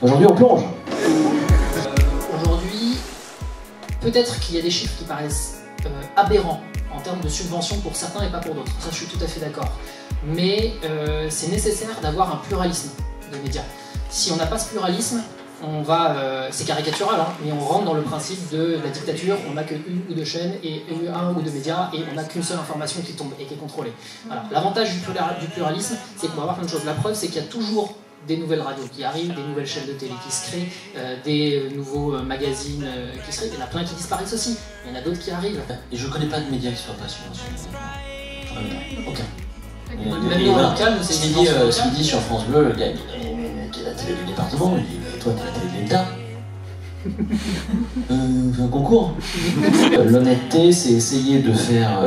Aujourd'hui, on plonge. Aujourd'hui, peut-être qu'il y a des chiffres qui paraissent aberrants en termes de subventions pour certains et pas pour d'autres. Ça, je suis tout à fait d'accord. Mais c'est nécessaire d'avoir un pluralisme de médias. Si on n'a pas ce pluralisme, on va, c'est caricatural, hein, mais on rentre dans le principe de la dictature, on n'a qu'une ou deux chaînes et un ou deux médias et on n'a qu'une seule information qui tombe et qui est contrôlée. Voilà. L'avantage du pluralisme, c'est qu'on va avoir plein de choses. La preuve, c'est qu'il y a toujours des nouvelles radios qui arrivent, des nouvelles chaînes de télé qui se créent, des nouveaux magazines qui se créent. Il y en a plein qui disparaissent aussi, il y en a d'autres qui arrivent. Et je connais pas de médias qui soient pas subventionnés. Aucun. Même dans local, c'est ce qu'il dit sur France Bleu, le gars, qui est la télé du département, il dit toi t'es la télé de l'État. On fait un concours. L'honnêteté, c'est essayer de faire,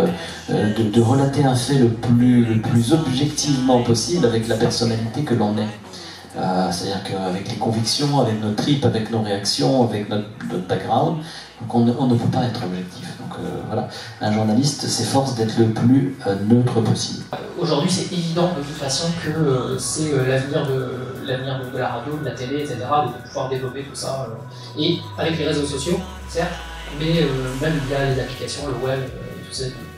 de relater un fait le plus objectivement possible avec la personnalité que l'on est. C'est-à-dire qu'avec les convictions, avec nos tripes, avec nos réactions, avec notre background, donc on ne peut pas être objectif. Donc voilà, un journaliste s'efforce d'être le plus neutre possible. Aujourd'hui, c'est évident de toute façon que c'est l'avenir de la radio, de la télé, etc., de pouvoir développer tout ça. Et avec les réseaux sociaux, certes, mais même via les applications, le web, tout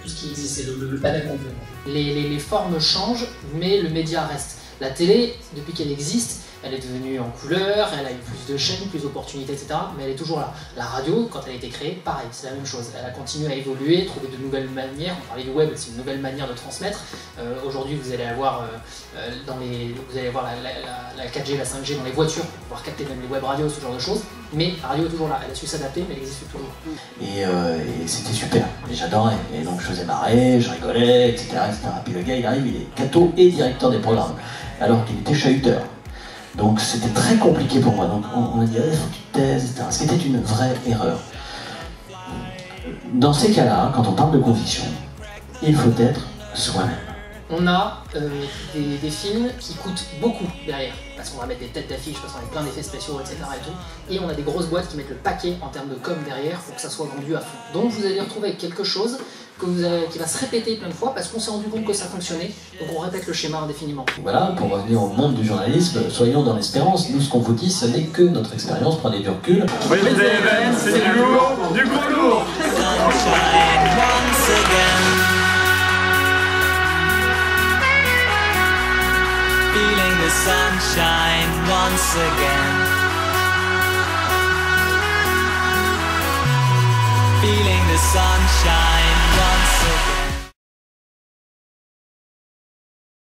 ce qui existe, c'est le panel complet. Les formes changent, mais le média reste. La télé, depuis qu'elle existe, elle est devenue en couleur, elle a eu plus de chaînes, plus d'opportunités, etc. Mais elle est toujours là. La radio, quand elle a été créée, pareil, c'est la même chose. Elle a continué à évoluer, trouver de nouvelles manières. On parlait du web, c'est une nouvelle manière de transmettre. Aujourd'hui, vous allez avoir la 4G, la 5G dans les voitures, pour pouvoir capter même les web radios, ce genre de choses. Mais la radio est toujours là. Elle a su s'adapter, mais elle existe toujours. Et c'était super. Et j'adorais. Et donc je faisais marrer, je rigolais, etc., etc. Puis le gars, il arrive, il est cato et directeur des programmes, alors qu'il était chahuteur. Donc c'était très compliqué pour moi. Donc on m'a dit, il faut que tu te taises, etc. Ce qui était une vraie erreur. Dans ces cas-là, quand on parle de conviction, il faut être soi-même. On a des films qui coûtent beaucoup derrière, parce qu'on va mettre des têtes d'affiche, parce qu'on a plein d'effets spéciaux, etc. Et on a des grosses boîtes qui mettent le paquet en termes de com derrière pour que ça soit vendu à fond. Donc vous allez retrouver avec quelque chose qui va se répéter plein de fois parce qu'on s'est rendu compte que ça fonctionnait, donc on répète le schéma indéfiniment. Voilà, pour revenir au monde du journalisme, soyons dans l'espérance. Nous, ce qu'on vous dit, ce n'est que notre expérience, prenez du recul. Oui, c'est du lourd, du gros lourd. Feeling the sunshine once again. Feeling the sunshine once again.